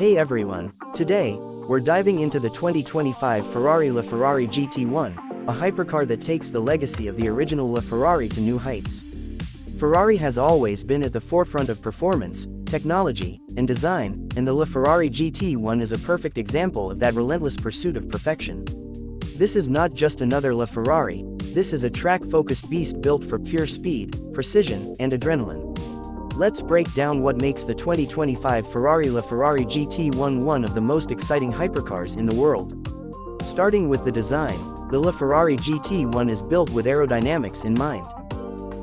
Hey everyone, today, we're diving into the 2025 Ferrari LaFerrari GT1, a hypercar that takes the legacy of the original LaFerrari to new heights. Ferrari has always been at the forefront of performance, technology, and design, and the LaFerrari GT1 is a perfect example of that relentless pursuit of perfection. This is not just another LaFerrari, this is a track-focused beast built for pure speed, precision, and adrenaline. Let's break down what makes the 2025 Ferrari LaFerrari GT1 one of the most exciting hypercars in the world. Starting with the design, the LaFerrari GT1 is built with aerodynamics in mind.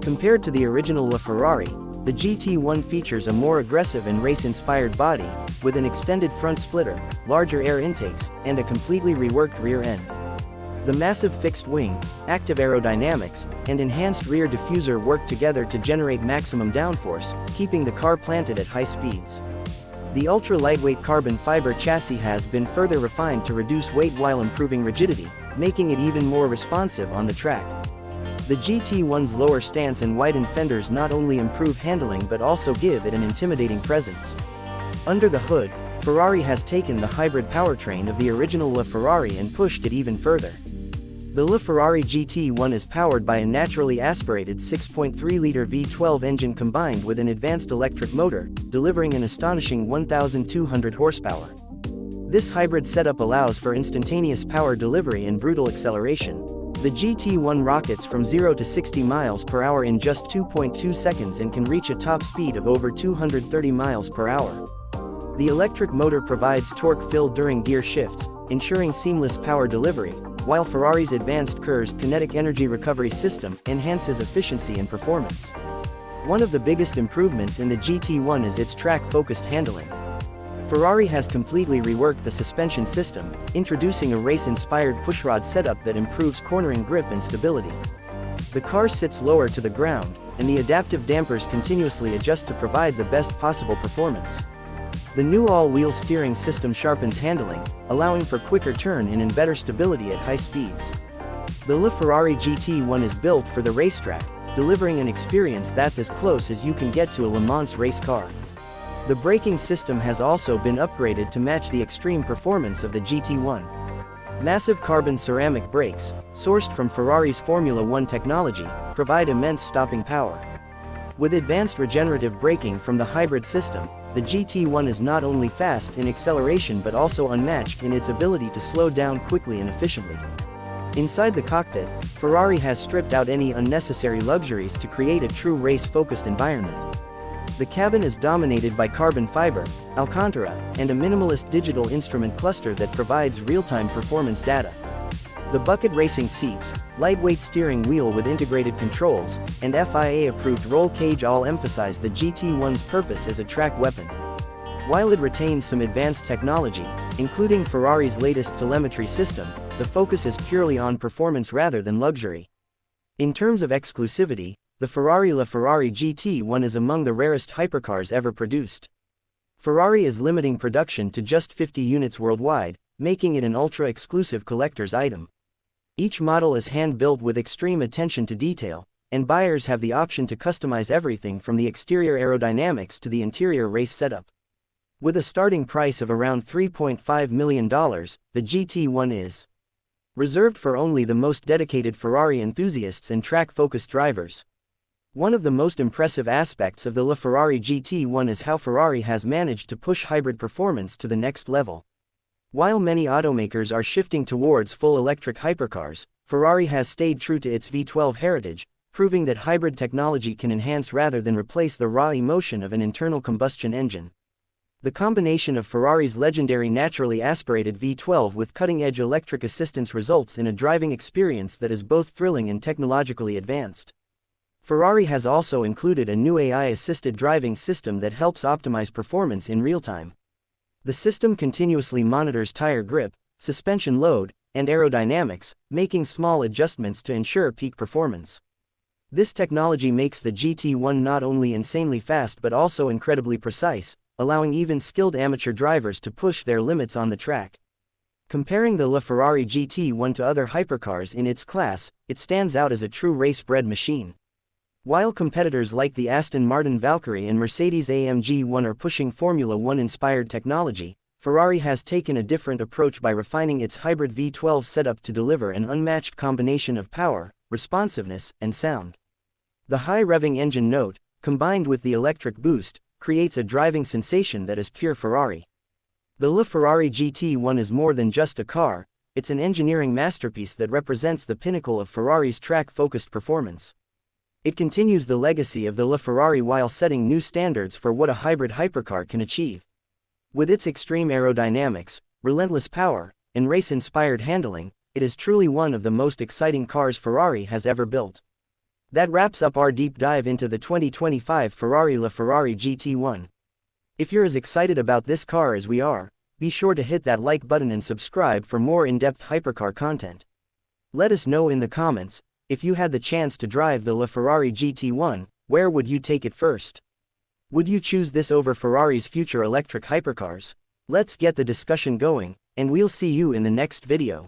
Compared to the original LaFerrari, the GT1 features a more aggressive and race-inspired body, with an extended front splitter, larger air intakes, and a completely reworked rear end. The massive fixed wing, active aerodynamics, and enhanced rear diffuser work together to generate maximum downforce, keeping the car planted at high speeds. The ultra-lightweight carbon fiber chassis has been further refined to reduce weight while improving rigidity, making it even more responsive on the track. The GT1's lower stance and widened fenders not only improve handling but also give it an intimidating presence. Under the hood, Ferrari has taken the hybrid powertrain of the original LaFerrari and pushed it even further. The LaFerrari GT1 is powered by a naturally aspirated 6.3-liter V12 engine combined with an advanced electric motor, delivering an astonishing 1,200 horsepower. This hybrid setup allows for instantaneous power delivery and brutal acceleration. The GT1 rockets from 0 to 60 miles per hour in just 2.2 seconds and can reach a top speed of over 230 miles per hour. The electric motor provides torque fill during gear shifts, ensuring seamless power delivery, while Ferrari's advanced KERS kinetic energy recovery system enhances efficiency and performance. One of the biggest improvements in the GT1 is its track-focused handling. Ferrari has completely reworked the suspension system, introducing a race-inspired pushrod setup that improves cornering grip and stability. The car sits lower to the ground, and the adaptive dampers continuously adjust to provide the best possible performance. The new all-wheel steering system sharpens handling, allowing for quicker turn-in and better stability at high speeds. The LaFerrari GT1 is built for the racetrack, delivering an experience that's as close as you can get to a Le Mans race car. The braking system has also been upgraded to match the extreme performance of the GT1. Massive carbon ceramic brakes, sourced from Ferrari's Formula One technology, provide immense stopping power. With advanced regenerative braking from the hybrid system, the GT1 is not only fast in acceleration but also unmatched in its ability to slow down quickly and efficiently. Inside the cockpit, Ferrari has stripped out any unnecessary luxuries to create a true race-focused environment. The cabin is dominated by carbon fiber, Alcantara, and a minimalist digital instrument cluster that provides real-time performance data. The bucket racing seats, lightweight steering wheel with integrated controls, and FIA-approved roll cage all emphasize the GT1's purpose as a track weapon. While it retains some advanced technology, including Ferrari's latest telemetry system, the focus is purely on performance rather than luxury. In terms of exclusivity, the Ferrari LaFerrari GT1 is among the rarest hypercars ever produced. Ferrari is limiting production to just 50 units worldwide, making it an ultra-exclusive collector's item. Each model is hand-built with extreme attention to detail, and buyers have the option to customize everything from the exterior aerodynamics to the interior race setup. With a starting price of around $3.5 million, the GT1 is reserved for only the most dedicated Ferrari enthusiasts and track-focused drivers. One of the most impressive aspects of the LaFerrari GT1 is how Ferrari has managed to push hybrid performance to the next level. While many automakers are shifting towards full electric hypercars, Ferrari has stayed true to its V12 heritage, proving that hybrid technology can enhance rather than replace the raw emotion of an internal combustion engine. The combination of Ferrari's legendary naturally aspirated V12 with cutting-edge electric assistance results in a driving experience that is both thrilling and technologically advanced. Ferrari has also included a new AI-assisted driving system that helps optimize performance in real time. The system continuously monitors tire grip, suspension load, and aerodynamics, making small adjustments to ensure peak performance. This technology makes the GT1 not only insanely fast but also incredibly precise, allowing even skilled amateur drivers to push their limits on the track. Comparing the LaFerrari GT1 to other hypercars in its class, it stands out as a true race-bred machine. While competitors like the Aston Martin Valkyrie and Mercedes-AMG 1 are pushing Formula One-inspired technology, Ferrari has taken a different approach by refining its hybrid V12 setup to deliver an unmatched combination of power, responsiveness, and sound. The high revving engine note, combined with the electric boost, creates a driving sensation that is pure Ferrari. The LaFerrari GT1 is more than just a car, it's an engineering masterpiece that represents the pinnacle of Ferrari's track-focused performance. It continues the legacy of the LaFerrari while setting new standards for what a hybrid hypercar can achieve. With its extreme aerodynamics, relentless power, and race-inspired handling, it is truly one of the most exciting cars Ferrari has ever built. That wraps up our deep dive into the 2025 Ferrari LaFerrari GT1. If you're as excited about this car as we are, be sure to hit that like button and subscribe for more in-depth hypercar content. Let us know in the comments, if you had the chance to drive the LaFerrari GT1, where would you take it first? Would you choose this over Ferrari's future electric hypercars? Let's get the discussion going, and we'll see you in the next video.